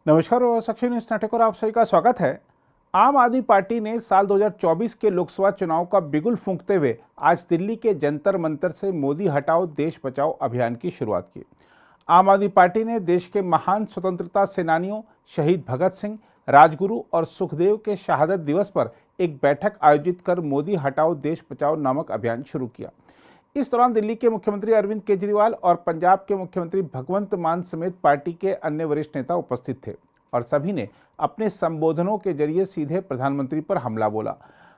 नमस्कार और suction news नाटक और आप सभी का स्वागत है। आम आदमी पार्टी ने साल 2024 के लोकसभा चुनाव का बिगुल फूंकते हुए आज दिल्ली के जंतर मंतर से मोदी हटाओ देश बचाओ अभियान की शुरुआत की। आम आदमी पार्टी ने देश के महान स्वतंत्रता सेनानियों शहीद भगत सिंह, राजगुरु और सुखदेव के शहादत दिवस पर एक बैठक आयोजित कर मोदी हटाओ देश बचाओ नामक अभियान शुरू किया। इस दौरान दिल्ली के मुख्यमंत्री अरविंद केजरीवाल और पंजाब के मुख्यमंत्री भगवंत मान समेत पार्टी के अन्य वरिष्ठ नेता उपस्थित थे और सभी ने अपने संबोधनों के जरिए सीधे प्रधानमंत्री पर हमला बोला।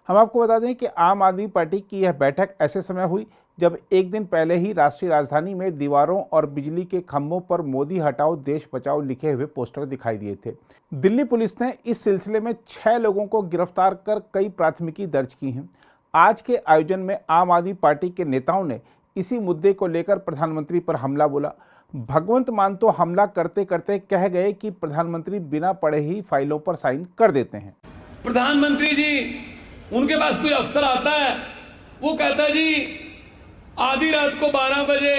हम आपको बता दें कि आम आदमी पार्टी की यह बैठक ऐसे समय हुई जब एक दिन पहले ही राष्ट्रीय राजधानी में दीवारों और बिजली के खंभों पर मोदी हटाओ देश बचाओ लिखे हुए पोस्टर दिखाई दिए थे। दिल्ली पुलिस ने इस सिलसिले में 6 लोगों को गिरफ्तार कर कई प्राथमिकी दर्ज की हैं। आज के आयोजन में आम आदमी पार्टी के नेताओं ने इसी मुद्दे को लेकर प्रधानमंत्री पर हमला बोला। भगवंत मान तो हमला करते करते कह गए कि प्रधानमंत्री बिना पढ़े ही फाइलों पर साइन कर देते हैं। प्रधानमंत्री जी, उनके पास कोई अफसर आता है, वो कहता है जी आधी रात को 12 बजे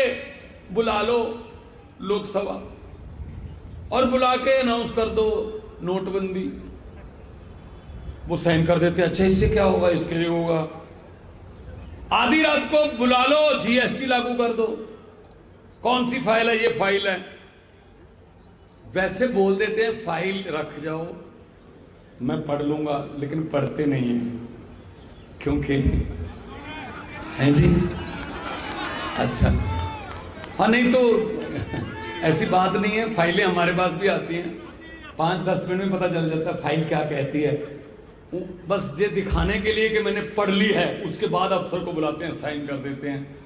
बुला लो लोकसभा और बुला के अनाउंस कर दो नोटबंदी। वो साइन कर देते। अच्छा, इससे क्या होगा? इसके लिए होगा आधी रात को बुला लो, जीएसटी लागू कर दो। कौन सी फाइल है? ये फाइल है। वैसे बोल देते हैं फाइल रख जाओ, मैं पढ़ लूंगा, लेकिन पढ़ते नहीं हैं। क्योंकि हैं जी? अच्छा, हाँ, नहीं तो ऐसी बात नहीं है। फाइलें हमारे पास भी आती हैं, 5-10 मिनट में पता चल जाता है फाइल क्या कहती है। बस ये दिखाने के लिए कि मैंने पढ़ ली है, उसके बाद अफसर को बुलाते हैं, साइन कर देते हैं।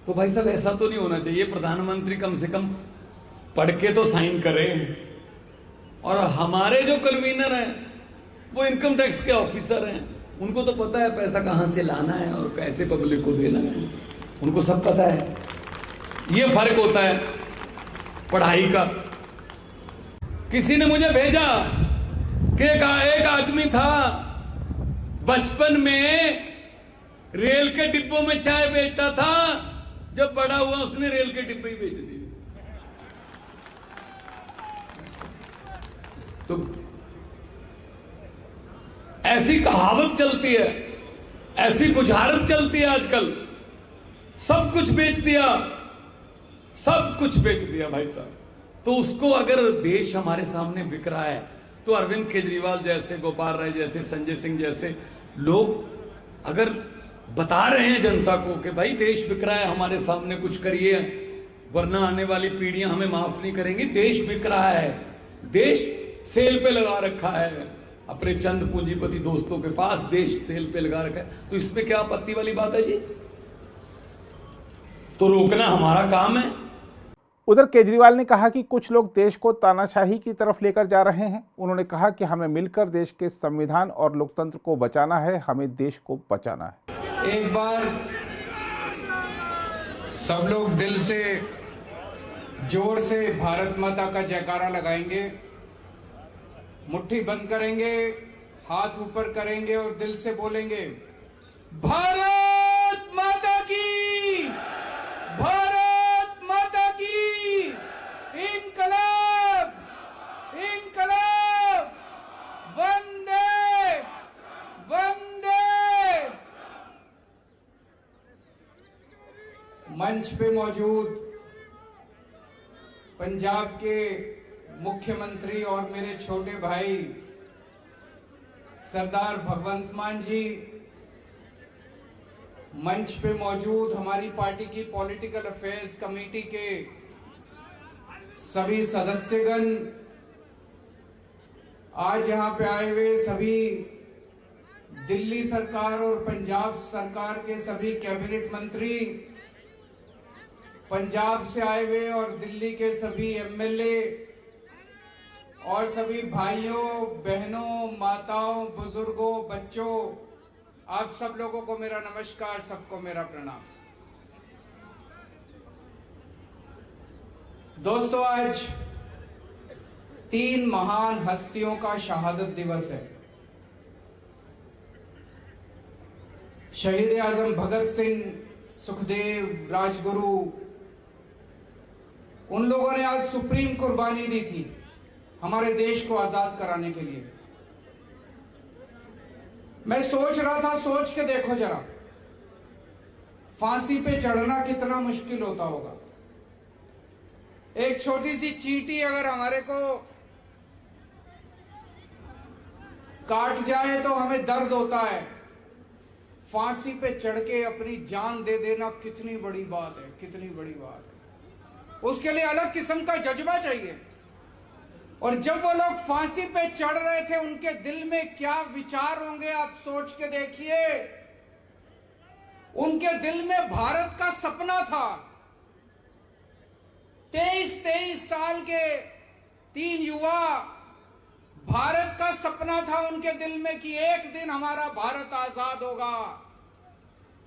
तो भाई साहब, ऐसा तो नहीं होना चाहिए। प्रधानमंत्री कम से कम पढ़ के तो साइन करें। और हमारे जो कन्वीनर हैं वो इनकम टैक्स के ऑफिसर हैं, उनको तो पता है पैसा कहाँ से लाना है और कैसे पब्लिक को देना है, उनको सब पता है। ये फर्क होता है पढ़ाई का। किसी ने मुझे भेजा कि एक आदमी था बचपन में रेल के डिब्बों में चाय बेचता था, जब बड़ा हुआ उसने रेल के डिब्बे ही बेच दिए। तो ऐसी कहावत चलती है, ऐसी बुझारत चलती है आजकल। सब कुछ बेच दिया, सब कुछ बेच दिया भाई साहब। तो उसको अगर देश हमारे सामने बिक रहा है तो अरविंद केजरीवाल जैसे, गोपाल राय जैसे, संजय सिंह जैसे लोग अगर बता रहे हैं जनता को कि भाई देश बिक रहा है, हमारे सामने कुछ करिए वरना आने वाली पीढ़ियां हमें माफ नहीं करेंगी, देश बिक रहा है, देश सेल पे लगा रखा है, अपने चंद पूंजीपति दोस्तों के पास देश सेल पे लगा रखा है, तो इसमें क्या आपत्ति वाली बात है जी? तो रोकना हमारा काम है। उधर केजरीवाल ने कहा कि कुछ लोग देश को तानाशाही की तरफ लेकर जा रहे हैं। उन्होंने कहा कि हमें मिलकर देश के संविधान और लोकतंत्र को बचाना है, हमें देश को बचाना है। एक बार सब लोग दिल से जोर से भारत माता का जयकारा लगाएंगे, मुट्ठी बंद करेंगे, हाथ ऊपर करेंगे और दिल से बोलेंगे भारत माता की, भारत माता की, इनकलाब, इनकलाब, वंदे वंदे। मंच पे मौजूद पंजाब के मुख्यमंत्री और मेरे छोटे भाई सरदार भगवंत मान जी, मंच पे मौजूद हमारी पार्टी की पॉलिटिकल अफेयर्स कमेटी के सभी सदस्यगण, आज यहां पे आए हुए सभी दिल्ली सरकार और पंजाब सरकार के सभी कैबिनेट मंत्री, पंजाब से आए हुए और दिल्ली के सभी एमएलए और सभी भाइयों बहनों, माताओं, बुजुर्गों, बच्चों, आप सब लोगों को मेरा नमस्कार, सबको मेरा प्रणाम। दोस्तों, आज 3 महान हस्तियों का शहादत दिवस है। शहीद आजम भगत सिंह, सुखदेव, राजगुरु, उन लोगों ने आज सुप्रीम कुर्बानी दी थी। हमारे देश को आजाद कराने के लिए। मैं सोच रहा था, सोच के देखो जरा, फांसी पे चढ़ना कितना मुश्किल होता होगा। एक छोटी सी चींटी अगर हमारे को काट जाए तो हमें दर्द होता है, फांसी पे चढ़ के अपनी जान दे देना कितनी बड़ी बात है, कितनी बड़ी बात है। उसके लिए अलग किस्म का जज्बा चाहिए। और जब वो लोग फांसी पे चढ़ रहे थे, उनके दिल में क्या विचार होंगे आप सोच के देखिए। उनके दिल में भारत का सपना था। 23 साल के 3 युवा, भारत का सपना था उनके दिल में कि एक दिन हमारा भारत आजाद होगा,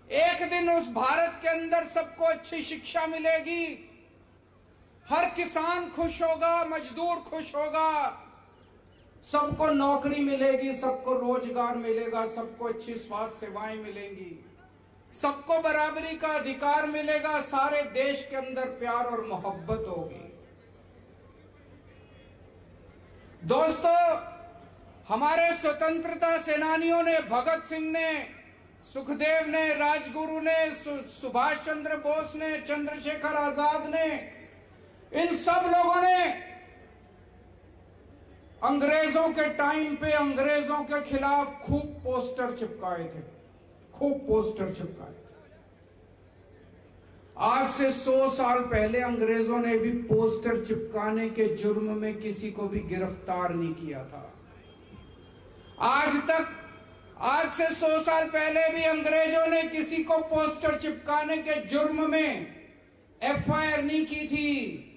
एक दिन उस भारत के अंदर सबको अच्छी शिक्षा मिलेगी, हर किसान खुश होगा, मजदूर खुश होगा, सबको नौकरी मिलेगी, सबको रोजगार मिलेगा, सबको अच्छी स्वास्थ्य सेवाएं मिलेंगी, सबको बराबरी का अधिकार मिलेगा, सारे देश के अंदर प्यार और मोहब्बत होगी। दोस्तों, हमारे स्वतंत्रता सेनानियों ने, भगत सिंह ने, सुखदेव ने, राजगुरु ने, सुभाष चंद्र बोस ने, चंद्रशेखर आजाद ने, इन सब लोगों ने अंग्रेजों के टाइम पे अंग्रेजों के खिलाफ खूब पोस्टर चिपकाए थे, खूब पोस्टर चिपकाए थे। आज से 100 साल पहले अंग्रेजों ने भी पोस्टर चिपकाने के जुर्म में किसी को भी गिरफ्तार नहीं किया था। आज से 100 साल पहले भी अंग्रेजों ने किसी को पोस्टर चिपकाने के जुर्म में एफआईआर नहीं की थी।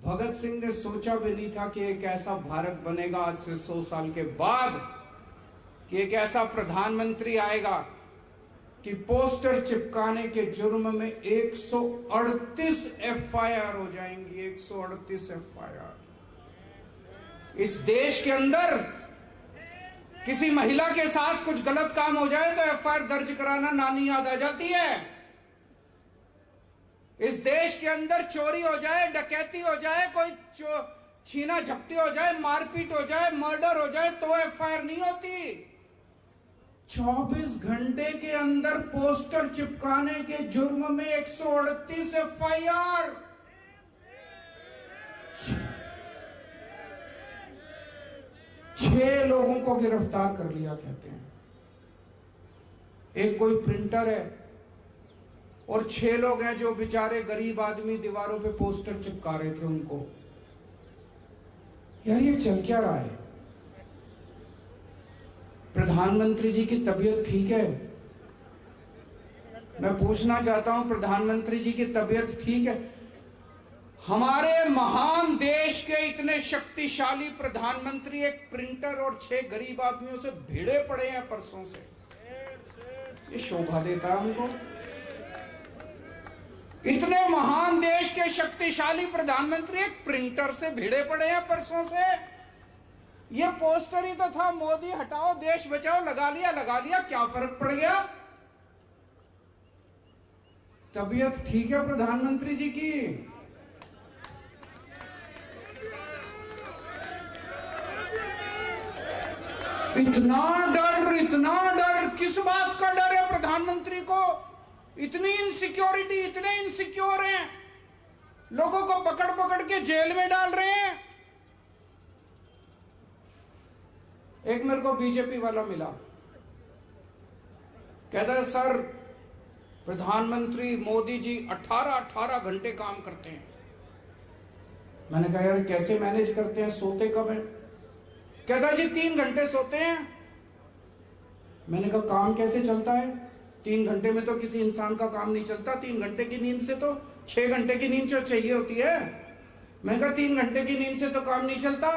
भगत सिंह ने सोचा भी नहीं था कि एक ऐसा भारत बनेगा आज से 100 साल के बाद, कि एक ऐसा प्रधानमंत्री आएगा कि पोस्टर चिपकाने के जुर्म में 138 एफआईआर हो जाएंगी। 138 एफआईआर। इस देश के अंदर किसी महिला के साथ कुछ गलत काम हो जाए तो एफआईआर दर्ज कराना नानी याद आ जाती है। इस देश के अंदर चोरी हो जाए, डकैती हो जाए, कोई छीना झपटी हो जाए, मारपीट हो जाए, मर्डर हो जाए तो एफआईआर नहीं होती। 24 घंटे के अंदर पोस्टर चिपकाने के जुर्म में 138 एफआईआर। छह लोगों को गिरफ्तार कर लिया कहते हैं। एक कोई प्रिंटर है और 6 लोग हैं जो बेचारे गरीब आदमी दीवारों पे पोस्टर चिपका रहे थे उनको। यार ये चल क्या रहा है? प्रधानमंत्री जी की तबीयत ठीक है? मैं पूछना चाहता हूं, प्रधानमंत्री जी की तबीयत ठीक है? हमारे महान देश के इतने शक्तिशाली प्रधानमंत्री एक प्रिंटर और 6 गरीब आदमियों से भिड़े पड़े हैं परसों से। ये शोभा देता है उनको? इतने महान देश के शक्तिशाली प्रधानमंत्री एक प्रिंटर से भिड़े पड़े हैं परसों से। ये पोस्टर ही तो था, मोदी हटाओ देश बचाओ, लगा लिया, क्या फर्क पड़ गया? तबीयत ठीक है प्रधानमंत्री जी की? इतना डर किस बात का डर है प्रधानमंत्री को? इतनी इनसिक्योरिटी, इतने इनसिक्योर हैं, लोगों को पकड़ पकड़ के जेल में डाल रहे हैं। एक मेरे को बीजेपी वाला मिला, कहता है सर प्रधानमंत्री मोदी जी 18 घंटे काम करते हैं। मैंने कहा यार कैसे मैनेज करते हैं, सोते कब हैं? कहता जी 3 घंटे सोते हैं। मैंने कहा काम कैसे चलता है? 3 घंटे में तो किसी इंसान का काम नहीं चलता। 3 घंटे की नींद से तो 6 घंटे की नींद जो चाहिए होती है। मैंने कहा 3 घंटे की नींद से तो काम नहीं चलता।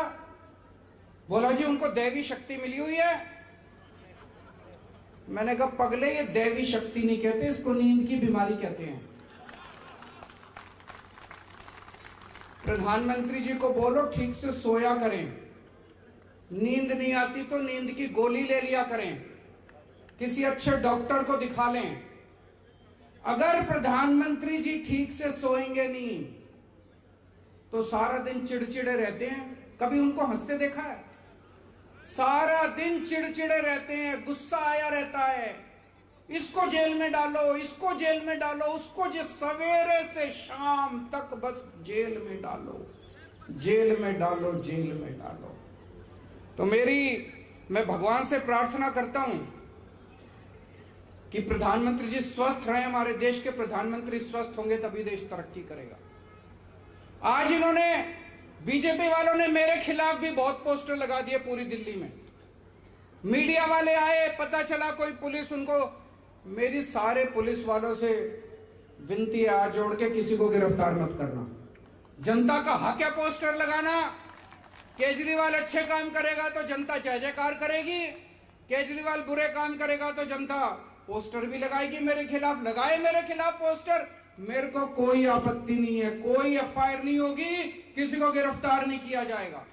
बोला जी उनको दैवी शक्ति मिली हुई है। मैंने कहा पगले ये दैवी शक्ति नहीं कहते, इसको नींद की बीमारी कहते हैं। प्रधानमंत्री जी को बोलो ठीक से सोया करें, नींद नहीं आती तो नींद की गोली ले लिया करें, किसी अच्छे डॉक्टर को दिखा लें। अगर प्रधानमंत्री जी ठीक से सोएंगे नहीं तो सारा दिन चिड़चिड़े रहते हैं। कभी उनको हंसते देखा है? सारा दिन चिड़चिड़े रहते हैं, गुस्सा आया रहता है, इसको जेल में डालो, इसको जेल में डालो, उसको सवेरे से शाम तक बस जेल में डालो, जेल में डालो, जेल में डालो। तो मैं भगवान से प्रार्थना करता हूं कि प्रधानमंत्री जी स्वस्थ रहें। हमारे देश के प्रधानमंत्री स्वस्थ होंगे तभी देश तरक्की करेगा। आज इन्होंने, बीजेपी वालों ने मेरे खिलाफ भी बहुत पोस्टर लगा दिए पूरी दिल्ली में। मीडिया वाले आए, पता चला कोई पुलिस उनको, मेरी सारे पुलिस वालों से विनती है, हाथ जोड़ के किसी को गिरफ्तार मत करना। जनता का हक है पोस्टर लगाना। केजरीवाल अच्छे काम करेगा तो जनता जय जयकार करेगी, केजरीवाल बुरे काम करेगा तो जनता पोस्टर भी लगाएगी मेरे खिलाफ। लगाए मेरे खिलाफ पोस्टर, मेरे को कोई आपत्ति नहीं है, कोई एफआईआर नहीं होगी, किसी को गिरफ्तार नहीं किया जाएगा।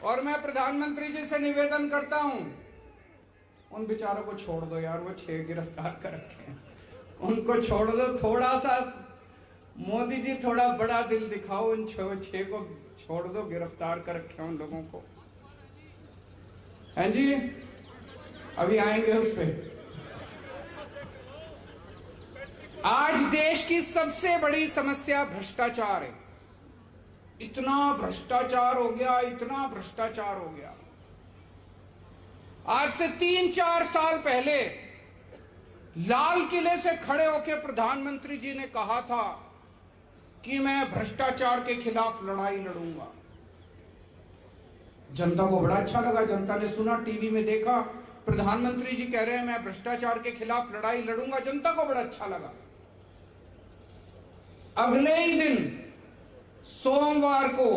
और मैं प्रधानमंत्री जी से निवेदन करता हूं, उन बेचारों को छोड़ दो यार, वो 6 गिरफ्तार कर रखे हैं, उनको छोड़ दो। थोड़ा सा मोदी जी थोड़ा बड़ा दिल दिखाओ, उन 6 को छोड़ दो, गिरफ्तार कर रखे हैं उन लोगों को। हैं जी, अभी आएंगे उस पे। आज देश की सबसे बड़ी समस्या भ्रष्टाचार है। इतना भ्रष्टाचार हो गया, इतना भ्रष्टाचार हो गया। आज से 3-4 साल पहले लाल किले से खड़े होकर प्रधानमंत्री जी ने कहा था कि मैं भ्रष्टाचार के खिलाफ लड़ाई लड़ूंगा। जनता को बड़ा अच्छा लगा, जनता ने सुना, टीवी में देखा, प्रधानमंत्री जी कह रहे हैं मैं भ्रष्टाचार के खिलाफ लड़ाई लड़ूंगा। जनता को बड़ा अच्छा लगा। अगले ही दिन सोमवार को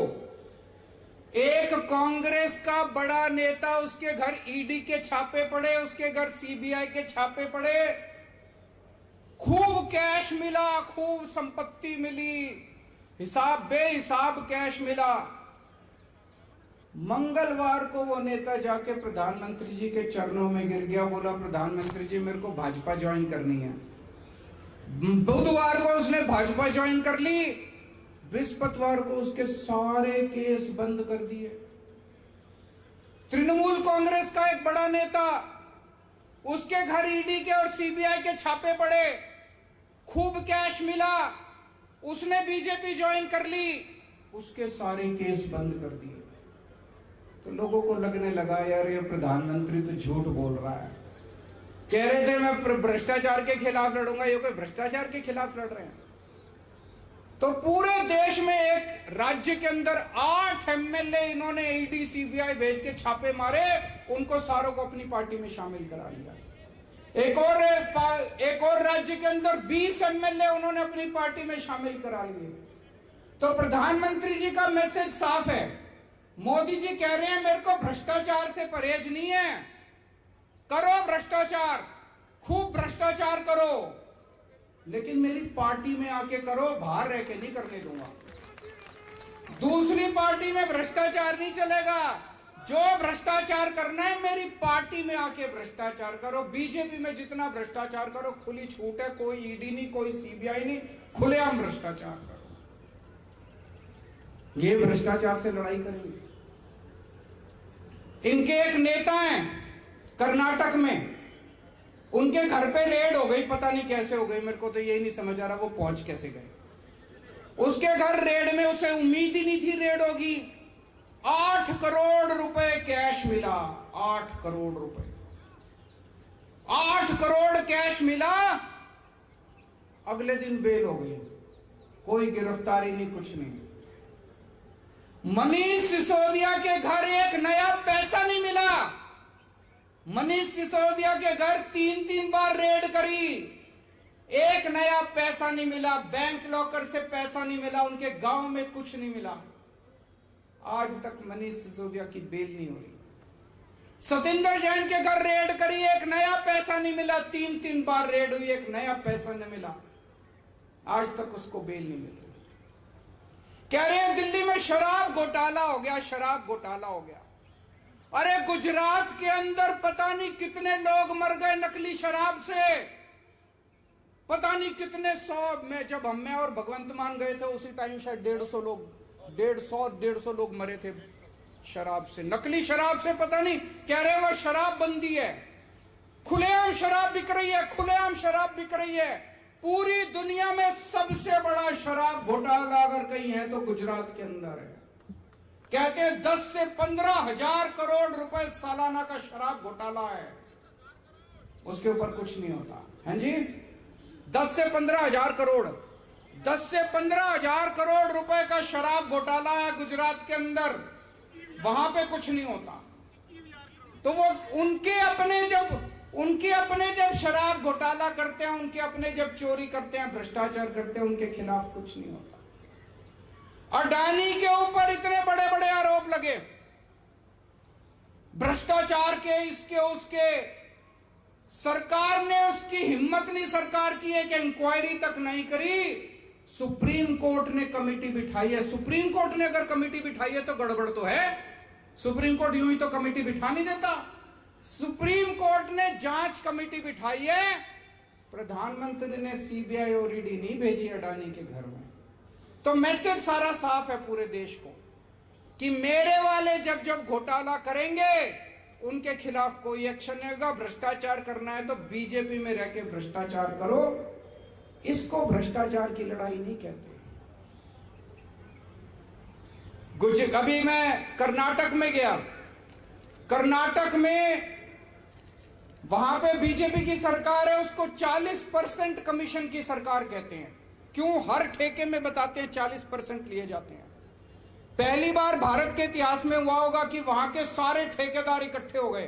एक कांग्रेस का बड़ा नेता, उसके घर ईडी के छापे पड़े, उसके घर सीबीआई के छापे पड़े, खूब कैश मिला, खूब संपत्ति मिली, हिसाब बेहिसाब कैश मिला। मंगलवार को वो नेता जाके प्रधानमंत्री जी के चरणों में गिर गया, बोला प्रधानमंत्री जी मेरे को भाजपा ज्वाइन करनी है। बुधवार को उसने भाजपा ज्वाइन कर ली, बृहस्पतिवार को उसके सारे केस बंद कर दिए। तृणमूल कांग्रेस का एक बड़ा नेता, उसके घर ईडी के और सीबीआई के छापे पड़े, खूब कैश मिला, उसने बीजेपी ज्वाइन कर ली, उसके सारे केस बंद कर दिए। तो लोगों को लगने लगा यार ये प्रधानमंत्री तो झूठ बोल रहा है। कह रहे थे मैं भ्रष्टाचार के खिलाफ लड़ूंगा, ये कोई भ्रष्टाचार के खिलाफ लड़ रहे हैं। तो पूरे देश में एक राज्य के अंदर 8 एमएलए इन्होंने ईडी सीबीआई भेज के छापे मारे, उनको सारों को अपनी पार्टी में शामिल करा लिया। एक और राज्य के अंदर 20 एमएलए उन्होंने अपनी पार्टी में शामिल करा लिए। तो प्रधानमंत्री जी का मैसेज साफ है। मोदी जी कह रहे हैं मेरे को भ्रष्टाचार से परहेज नहीं है, करो भ्रष्टाचार, खूब भ्रष्टाचार करो, लेकिन मेरी पार्टी में आके करो, बाहर रह के नहीं करने दूंगा। दूसरी पार्टी में भ्रष्टाचार नहीं चलेगा, जो भ्रष्टाचार करना है मेरी पार्टी में आके भ्रष्टाचार करो। बीजेपी में जितना भ्रष्टाचार करो खुली छूट है, कोई ईडी नहीं, कोई सीबीआई नहीं, खुलेआम भ्रष्टाचार करो। ये भ्रष्टाचार से लड़ाई करेंगे। इनके एक नेता हैं कर्नाटक में, उनके घर पे रेड हो गई, पता नहीं कैसे हो गई, मेरे को तो यही नहीं समझ आ रहा वो पहुंच कैसे गए। उसके घर रेड में, उसे उम्मीद ही नहीं थी रेड होगी। 8 करोड़ रुपए कैश मिला, 8 करोड़ रुपए, 8 करोड़ कैश मिला। अगले दिन बेल हो गई, कोई गिरफ्तारी नहीं, कुछ नहीं। मनीष सिसोदिया के घर एक नया पैसा नहीं मिला। मनीष सिसोदिया के घर 3-3 बार रेड करी, एक नया पैसा नहीं मिला, बैंक लॉकर से पैसा नहीं मिला, उनके गांव में कुछ नहीं मिला। आज तक मनीष सिसोदिया की बेल नहीं हो रही। सतिंदर जैन के घर रेड करी, एक नया पैसा नहीं मिला, 3-3 बार रेड हुई, एक नया पैसा नहीं मिला, आज तक उसको बेल नहीं मिल रही। कह रहे हैं दिल्ली में शराब घोटाला हो गया, शराब घोटाला हो गया। अरे गुजरात के अंदर पता नहीं कितने लोग मर गए नकली शराब से। पता नहीं कितने सौ में, जब मैं और भगवंत मान गए थे उसी टाइम शायद 150 लोग मरे थे शराब से, नकली शराब से। पता नहीं, कह रहे वो शराब बंदी है, खुलेआम शराब बिक रही है, खुलेआम शराब बिक रही है। पूरी दुनिया में सबसे बड़ा शराब घोटाला अगर कहीं है तो गुजरात के अंदर है। कहते हैं 10 से 15 हजार करोड़ रुपए सालाना का शराब घोटाला है, उसके ऊपर कुछ नहीं होता है जी। 10 से 15 हजार करोड़, 10 से 15 हजार करोड़ रुपए का शराब घोटाला है गुजरात के अंदर, वहां पे कुछ नहीं होता। तो वो उनके अपने जब शराब घोटाला करते हैं, उनके अपने जब चोरी करते हैं, भ्रष्टाचार करते हैं, उनके खिलाफ कुछ नहीं होता। अडानी के ऊपर इतने बड़े बड़े आरोप लगे भ्रष्टाचार के, इसके उसके, सरकार ने उसकी हिम्मत नहीं सरकार की एक इंक्वायरी तक नहीं करी। सुप्रीम कोर्ट ने कमेटी बिठाई है। सुप्रीम कोर्ट ने अगर कमेटी बिठाई है तो गड़बड़ तो है। सुप्रीम कोर्ट यूं ही तो कमेटी बिठा नहीं देता। सुप्रीम कोर्ट ने जांच कमेटी बिठाई है। प्रधानमंत्री ने सीबीआई और ईडी नहीं भेजी अडानी के घर में। तो मैसेज सारा साफ है पूरे देश को कि मेरे वाले जब जब घोटाला करेंगे उनके खिलाफ कोई एक्शन नहीं होगा। भ्रष्टाचार करना है तो बीजेपी में रह के भ्रष्टाचार करो, इसको भ्रष्टाचार की लड़ाई नहीं कहते। अभी मैं कर्नाटक में गया, कर्नाटक में वहां पे बीजेपी की सरकार है, उसको 40% कमीशन की सरकार कहते हैं। क्यों? हर ठेके में बताते हैं 40% लिए जाते हैं। पहली बार भारत के इतिहास में हुआ होगा कि वहां के सारे ठेकेदार इकट्ठे हो गए।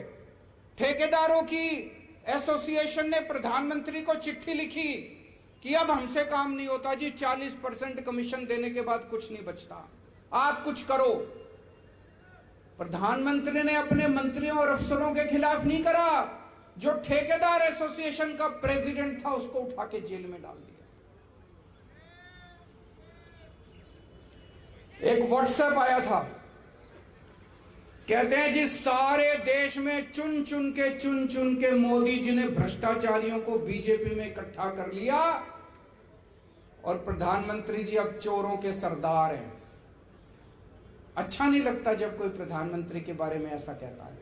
ठेकेदारों की एसोसिएशन ने प्रधानमंत्री को चिट्ठी लिखी कि अब हमसे काम नहीं होता जी, 40% कमीशन देने के बाद कुछ नहीं बचता, आप कुछ करो। प्रधानमंत्री ने अपने मंत्रियों और अफसरों के खिलाफ नहीं करा, जो ठेकेदार एसोसिएशन का प्रेसिडेंट था उसको उठा के जेल में डाल दिया। एक व्हाट्सएप आया था, कहते हैं जी सारे देश में चुन चुन के मोदी जी ने भ्रष्टाचारियों को बीजेपी में इकट्ठा कर लिया और प्रधानमंत्री जी अब चोरों के सरदार हैं। अच्छा नहीं लगता जब कोई प्रधानमंत्री के बारे में ऐसा कहता है।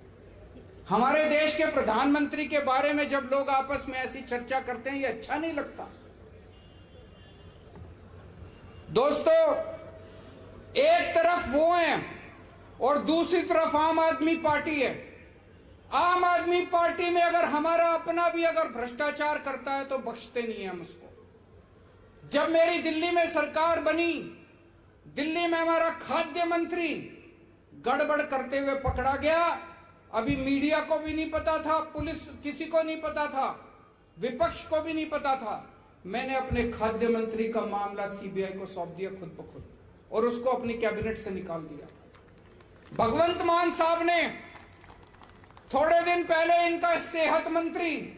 हमारे देश के प्रधानमंत्री के बारे में जब लोग आपस में ऐसी चर्चा करते हैं, ये अच्छा नहीं लगता। दोस्तों, एक तरफ वो हैं और दूसरी तरफ आम आदमी पार्टी है। आम आदमी पार्टी में अगर हमारा अपना भी अगर भ्रष्टाचार करता है तो बख्शते नहीं है हम उसको। जब मेरी दिल्ली में सरकार बनी, दिल्ली में हमारा खाद्य मंत्री गड़बड़ करते हुए पकड़ा गया। अभी मीडिया को भी नहीं पता था, पुलिस किसी को नहीं पता था, विपक्ष को भी नहीं पता था। मैंने अपने खाद्य मंत्री का मामला सीबीआई को सौंप दिया खुद ब खुद और उसको अपनी कैबिनेट से निकाल दिया। भगवंत मान साहब ने थोड़े दिन पहले, इनका सेहत मंत्री,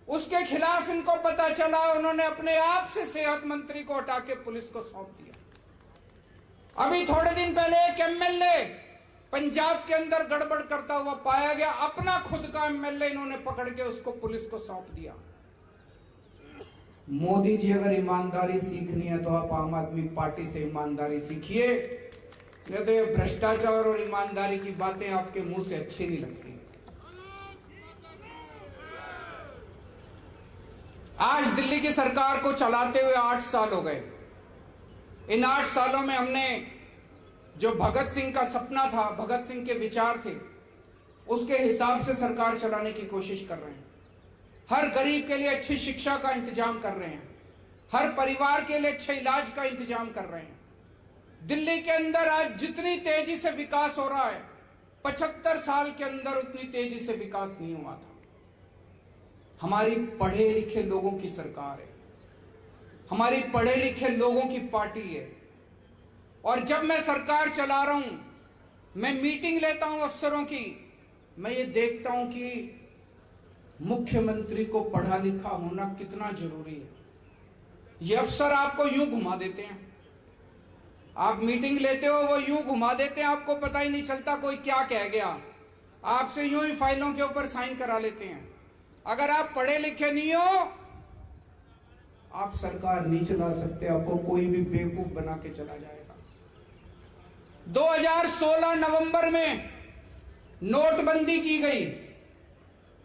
उसके खिलाफ इनको पता चला, उन्होंने अपने आप से सेहत मंत्री को हटा के पुलिस को सौंप दिया। अभी थोड़े दिन पहले एक एमएलए पंजाब के अंदर गड़बड़ करता हुआ पाया गया, अपना खुद का एमएलए इन्होंने पकड़ के उसको पुलिस को सौंप दिया। मोदी जी अगर ईमानदारी सीखनी है तो आप आम आदमी पार्टी से ईमानदारी सीखिए, नहीं तो ये भ्रष्टाचार और ईमानदारी की बातें आपके मुंह से अच्छी नहीं लगती। आज दिल्ली की सरकार को चलाते हुए 8 साल हो गए। इन 8 सालों में हमने जो भगत सिंह का सपना था, भगत सिंह के विचार थे, उसके हिसाब से सरकार चलाने की कोशिश कर रहे हैं। हर गरीब के लिए अच्छी शिक्षा का इंतजाम कर रहे हैं, हर परिवार के लिए अच्छे इलाज का इंतजाम कर रहे हैं। दिल्ली के अंदर आज जितनी तेजी से विकास हो रहा है, 75 साल के अंदर उतनी तेजी से विकास नहीं हुआ था। हमारी पढ़े लिखे लोगों की सरकार है, हमारी पढ़े लिखे लोगों की पार्टी है। और जब मैं सरकार चला रहा हूं, मैं मीटिंग लेता हूं अफसरों की, मैं ये देखता हूं कि मुख्यमंत्री को पढ़ा लिखा होना कितना जरूरी है। ये अफसर आपको यूं घुमा देते हैं, आप मीटिंग लेते हो वो यूं घुमा देते हैं, आपको पता ही नहीं चलता कोई क्या कह गया, आपसे यूं ही फाइलों के ऊपर साइन करा लेते हैं। अगर आप पढ़े लिखे नहीं हो आप सरकार नहीं चला सकते, आपको कोई भी बेवकूफ बना के चला जाएगा। 2016 नवंबर में नोटबंदी की गई।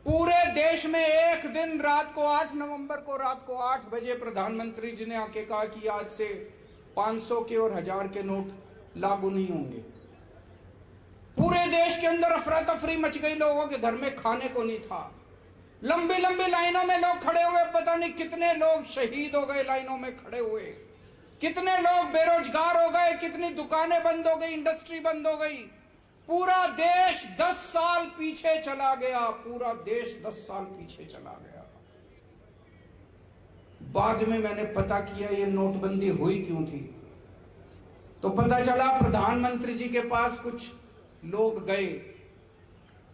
पूरे देश में एक दिन रात को 8 नवंबर को रात को 8 बजे प्रधानमंत्री जी ने आके कहा कि आज से 500 के और 1000 के नोट लागू नहीं होंगे। पूरे देश के अंदर अफरा तफरी मच गई, लोगों के घर में खाने को नहीं था। लंबी लंबी लाइनों में लोग खड़े हुए, पता नहीं कितने लोग शहीद हो गए लाइनों में खड़े हुए, कितने लोग बेरोजगार हो गए, कितनी दुकानें बंद हो गई, इंडस्ट्री बंद हो गई। पूरा देश 10 साल पीछे चला गया, पूरा देश 10 साल पीछे चला गया। बाद में मैंने पता किया ये नोटबंदी हुई क्यों थी, तो पता चला प्रधानमंत्री जी के पास कुछ लोग गए,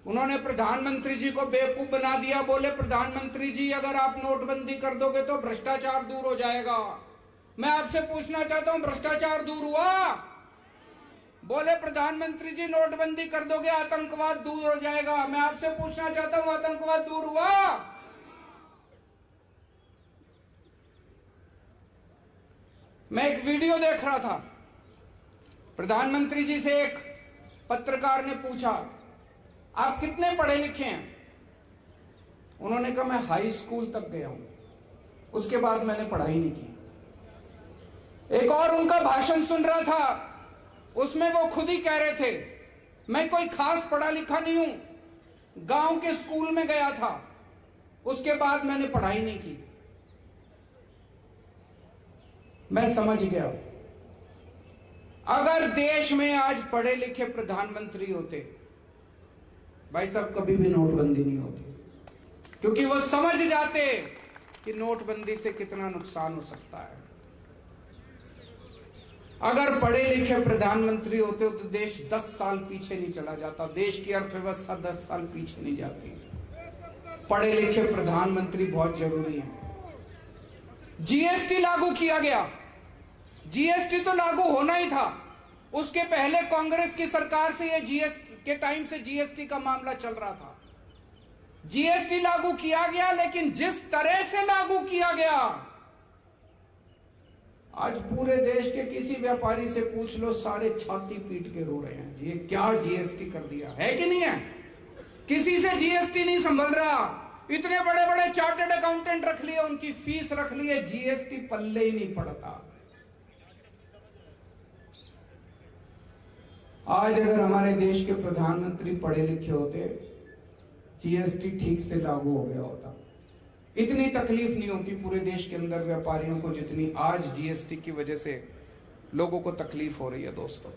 उन्होंने प्रधानमंत्री जी को बेवकूफ बना दिया। बोले प्रधानमंत्री जी अगर आप नोटबंदी कर दोगे तो भ्रष्टाचार दूर हो जाएगा। मैं आपसे पूछना चाहता हूं भ्रष्टाचार दूर हुआ? बोले प्रधानमंत्री जी नोटबंदी कर दोगे आतंकवाद दूर हो जाएगा। मैं आपसे पूछना चाहता हूं आतंकवाद दूर हुआ? मैं एक वीडियो देख रहा था, प्रधानमंत्री जी से एक पत्रकार ने पूछा आप कितने पढ़े लिखे हैं? उन्होंने कहा मैं हाई स्कूल तक गया हूं, उसके बाद मैंने पढ़ाई नहीं की। एक और उनका भाषण सुन रहा था, उसमें वो खुद ही कह रहे थे मैं कोई खास पढ़ा लिखा नहीं हूं, गांव के स्कूल में गया था, उसके बाद मैंने पढ़ाई नहीं की। मैं समझ गया, अगर देश में आज पढ़े लिखे प्रधानमंत्री होते, भाई साहब कभी भी नोटबंदी नहीं होती, क्योंकि वो समझ जाते कि नोटबंदी से कितना नुकसान हो सकता है। अगर पढ़े लिखे प्रधानमंत्री होते तो देश 10 साल पीछे नहीं चला जाता, देश की अर्थव्यवस्था 10 साल पीछे नहीं जाती। पढ़े लिखे प्रधानमंत्री बहुत जरूरी है। जीएसटी लागू किया गया, जीएसटी तो लागू होना ही था, उसके पहले कांग्रेस की सरकार से ये जीएसटी के टाइम से जीएसटी का मामला चल रहा था। जीएसटी लागू किया गया, लेकिन जिस तरह से लागू किया गया, आज पूरे देश के किसी व्यापारी से पूछ लो, सारे छाती पीट के रो रहे हैं ये क्या जीएसटी कर दिया है कि नहीं है। किसी से जीएसटी नहीं संभल रहा, इतने बड़े बड़े चार्टर्ड अकाउंटेंट रख लिए, उनकी फीस रख ली है, जीएसटी पल्ले ही नहीं पड़ता। आज अगर हमारे देश के प्रधानमंत्री पढ़े लिखे होते, जीएसटी ठीक से लागू हो गया होता, इतनी तकलीफ नहीं होती पूरे देश के अंदर व्यापारियों को जितनी आज जीएसटी की वजह से लोगों को तकलीफ हो रही है। दोस्तों,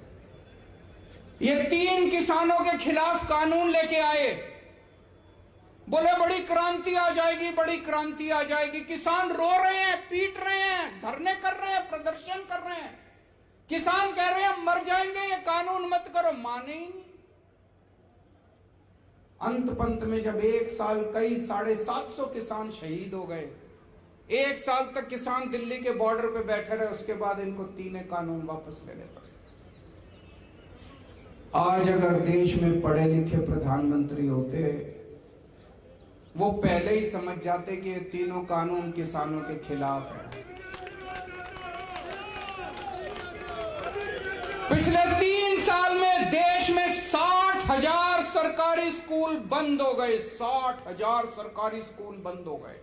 ये 3 किसानों के खिलाफ कानून लेके आए, बोले बड़ी क्रांति आ जाएगी, बड़ी क्रांति आ जाएगी। किसान रो रहे हैं, पीट रहे हैं, धरने कर रहे हैं, प्रदर्शन कर रहे हैं। किसान कह रहे हैं मर जाएंगे, ये कानून मत करो, माने ही नहीं। अंत पंत में जब 1 साल कई 750 किसान शहीद हो गए, 1 साल तक किसान दिल्ली के बॉर्डर पे बैठे रहे, उसके बाद इनको 3 कानून वापस लेने पड़े। आज अगर देश में पढ़े लिखे प्रधानमंत्री होते, वो पहले ही समझ जाते कि ये 3 कानून किसानों के खिलाफ है। पिछले 3 साल में देश में 60,000 सरकारी स्कूल बंद हो गए, 60,000 सरकारी स्कूल बंद हो गए।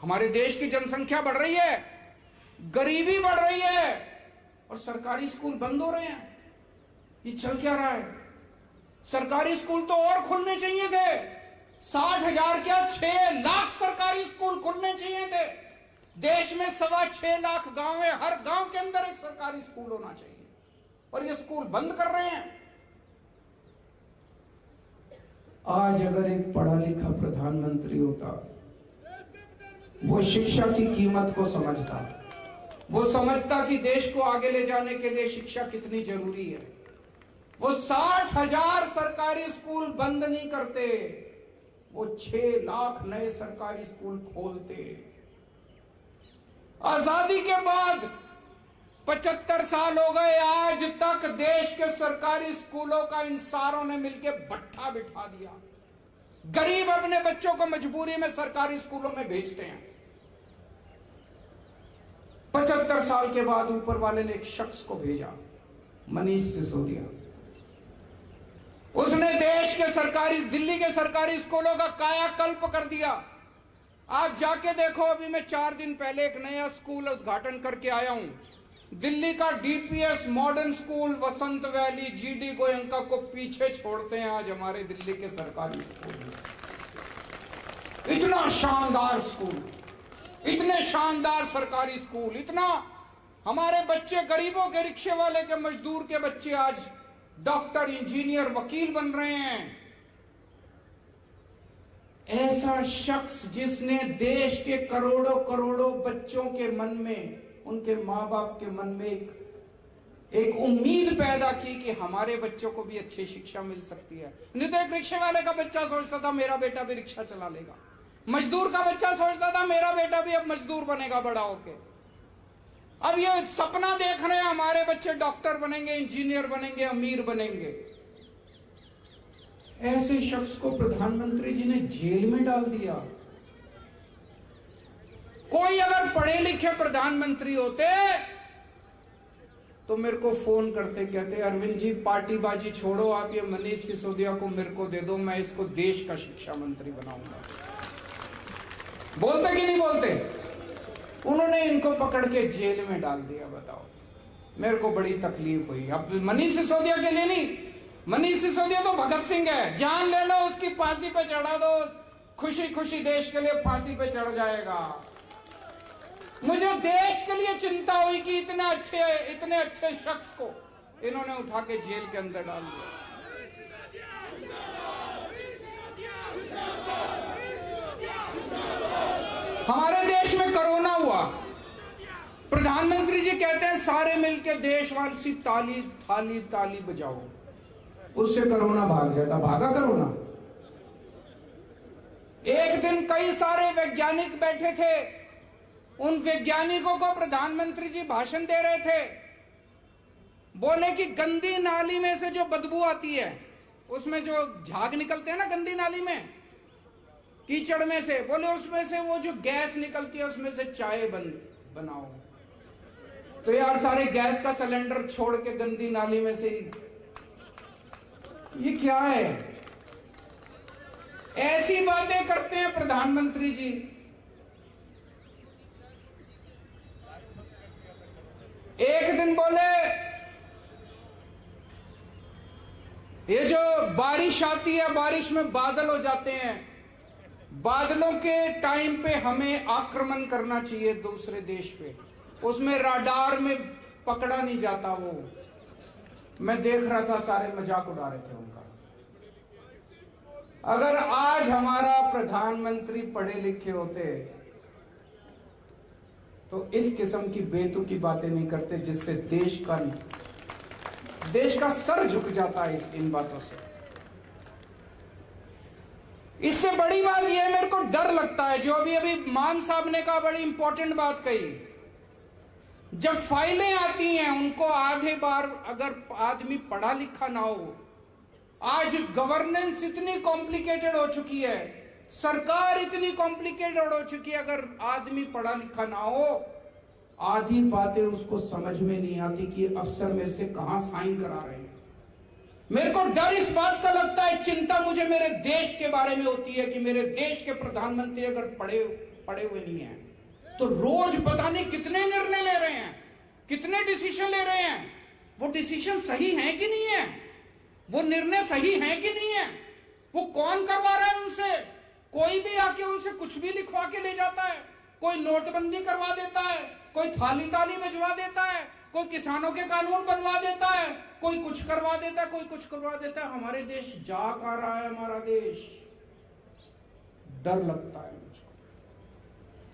हमारे देश की जनसंख्या बढ़ रही है, गरीबी बढ़ रही है, और सरकारी स्कूल बंद हो रहे हैं। ये चल क्या रहा है? सरकारी स्कूल तो और खुलने चाहिए थे, 60,000 क्या 6 लाख सरकारी स्कूल खुलने चाहिए थे। देश में 6.25 लाख गांव है, हर गांव के अंदर एक सरकारी स्कूल होना चाहिए, और ये स्कूल बंद कर रहे हैं। आज अगर एक पढ़ा लिखा प्रधानमंत्री होता, वो शिक्षा की कीमत को समझता, वो समझता कि देश को आगे ले जाने के लिए शिक्षा कितनी जरूरी है, वो 60,000 सरकारी स्कूल बंद नहीं करते, वो 6 लाख नए सरकारी स्कूल खोलते। आजादी के बाद 75 साल हो गए, आज तक देश के सरकारी स्कूलों का इन सारों ने मिलकर भट्ठा बिठा दिया। गरीब अपने बच्चों को मजबूरी में सरकारी स्कूलों में भेजते हैं। 75 साल के बाद ऊपर वाले ने एक शख्स को भेजा, मनीष सिसोदिया। उसने देश के दिल्ली के सरकारी स्कूलों का कायाकल्प कर दिया। आप जाके देखो, अभी मैं 4 दिन पहले एक नया स्कूल उद्घाटन करके आया हूं। दिल्ली का डीपीएस मॉडर्न स्कूल वसंत वैली जीडी गोयंका को पीछे छोड़ते हैं आज हमारे दिल्ली के सरकारी स्कूल। इतना शानदार स्कूल, इतने शानदार सरकारी स्कूल, इतना हमारे बच्चे, गरीबों के, रिक्शे वाले के, मजदूर के बच्चे आज डॉक्टर, इंजीनियर, वकील बन रहे हैं। ऐसा शख्स जिसने देश के करोड़ों करोड़ों बच्चों के मन में, उनके मां बाप के मन में एक उम्मीद पैदा की कि हमारे बच्चों को भी अच्छी शिक्षा मिल सकती है। नहीं तो एक रिक्शे वाले का बच्चा सोचता था मेरा बेटा भी रिक्शा चला लेगा, मजदूर का बच्चा सोचता था मेरा बेटा भी अब मजदूर बनेगा बड़ा होके। अब ये सपना देख रहे हैं हमारे बच्चे डॉक्टर बनेंगे, इंजीनियर बनेंगे, अमीर बनेंगे। ऐसे शख्स को प्रधानमंत्री जी ने जेल में डाल दिया। कोई अगर पढ़े लिखे प्रधानमंत्री होते तो मेरे को फोन करते, कहते अरविंद जी पार्टीबाजी छोड़ो, आप ये मनीष सिसोदिया को मेरे को दे दो, मैं इसको देश का शिक्षा मंत्री बनाऊंगा। बोलते कि नहीं बोलते? उन्होंने इनको पकड़ के जेल में डाल दिया। बताओ, मेरे को बड़ी तकलीफ हुई। अब मनीष सिसोदिया के लिए नहीं, मनीष सिसोदिया तो भगत सिंह है, जान ले लो उसकी, फांसी पे चढ़ा दो, खुशी खुशी देश के लिए फांसी पे चढ़ जाएगा। मुझे देश के लिए चिंता हुई कि इतने अच्छे शख्स को इन्होंने उठा के जेल के अंदर डाल दिया। हमारे देश में कोरोना हुआ, प्रधानमंत्री जी कहते हैं सारे मिलके देशवासी ताली थाली ताली बजाओ, उससे कोरोना भाग जाता। भागा कोरोना? एक दिन कई सारे वैज्ञानिक बैठे थे, उन वैज्ञानिकों को प्रधानमंत्री जी भाषण दे रहे थे। बोले कि गंदी नाली में से जो बदबू आती है, उसमें जो झाग निकलते हैं ना गंदी नाली में, कीचड़ में से, बोले उसमें से वो जो गैस निकलती है उसमें से चाय बनाओ। तो यार सारे गैस का सिलेंडर छोड़ के गंदी नाली में से, ये क्या है? ऐसी बातें करते हैं प्रधानमंत्री जी। एक दिन बोले ये जो बारिश आती है, बारिश में बादल हो जाते हैं, बादलों के टाइम पे हमें आक्रमण करना चाहिए दूसरे देश पे, उसमें राडार में पकड़ा नहीं जाता। वो मैं देख रहा था, सारे मजाक उड़ा रहे थे उनका। अगर आज हमारा प्रधानमंत्री पढ़े लिखे होते तो इस किस्म की बेतुकी बातें नहीं करते जिससे देश का सर झुक जाता है इन बातों से। इससे बड़ी बात यह, मेरे को डर लगता है, जो अभी मान साहब ने कहा, बड़ी इंपॉर्टेंट बात कही। जब फाइलें आती हैं उनको आधे बार अगर आदमी पढ़ा लिखा ना हो, आज गवर्नेंस इतनी कॉम्प्लिकेटेड हो चुकी है, सरकार इतनी कॉम्प्लिकेटेड हो चुकी है, अगर आदमी पढ़ा लिखा ना हो, आधी बातें उसको समझ में नहीं आती कि अफसर मेरे से कहां साइन करा रहे हैं। मेरे को डर इस बात का लगता है, चिंता मुझे मेरे देश के बारे में होती है कि मेरे देश के प्रधानमंत्री अगर पढ़े हुए नहीं हैं तो रोज पता नहीं कितने निर्णय ले रहे हैं, कितने डिसीजन ले रहे हैं। वो डिसीजन सही है कि नहीं है, वो निर्णय सही है कि नहीं है, वो कौन करवा रहा है उनसे? कोई भी आके उनसे कुछ भी लिखवा के ले जाता है, कोई नोटबंदी करवा देता है, कोई थाली ताली बजवा देता है, कोई किसानों के कानून बनवा देता है, कोई कुछ करवा देता है, कोई कुछ करवा देता है। हमारे देश जा आ रहा है, हमारा देश। डर लगता है मुझको।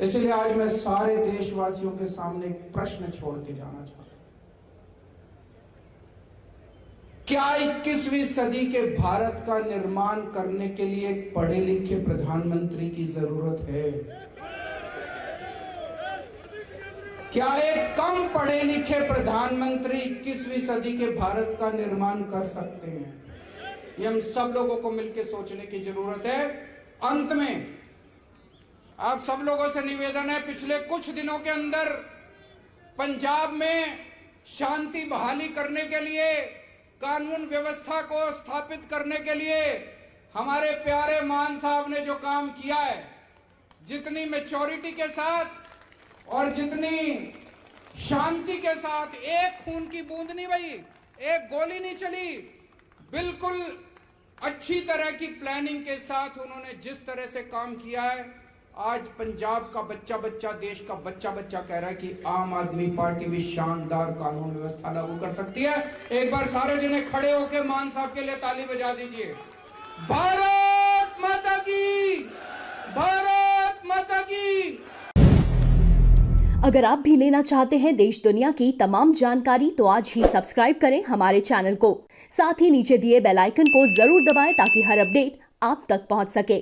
इसलिए आज मैं सारे देशवासियों के सामने एक प्रश्न छोड़ के जाना चाहता हूं। क्या 21वीं सदी के भारत का निर्माण करने के लिए एक पढ़े लिखे प्रधानमंत्री की जरूरत है? क्या एक कम पढ़े लिखे प्रधानमंत्री 21वीं सदी के भारत का निर्माण कर सकते हैं? ये हम सब लोगों को मिलकर सोचने की जरूरत है। अंत में आप सब लोगों से निवेदन है, पिछले कुछ दिनों के अंदर पंजाब में शांति बहाली करने के लिए, कानून व्यवस्था को स्थापित करने के लिए हमारे प्यारे मान साहब ने जो काम किया है, जितनी मैच्योरिटी के साथ और जितनी शांति के साथ, एक खून की बूंद नहीं बही, एक गोली नहीं चली, बिल्कुल अच्छी तरह की प्लानिंग के साथ उन्होंने जिस तरह से काम किया है, आज पंजाब का बच्चा बच्चा, देश का बच्चा बच्चा कह रहा है कि आम आदमी पार्टी भी शानदार कानून व्यवस्था लागू कर सकती है। एक बार सारे जने खड़े होकर मान साहब के लिए ताली बजा दीजिए। भारत माता की, भारत माता की। अगर आप भी लेना चाहते हैं देश दुनिया की तमाम जानकारी तो आज ही सब्सक्राइब करें हमारे चैनल को। साथ ही नीचे दिए बेल आइकन को जरूर दबाएं ताकि हर अपडेट आप तक पहुंच सके।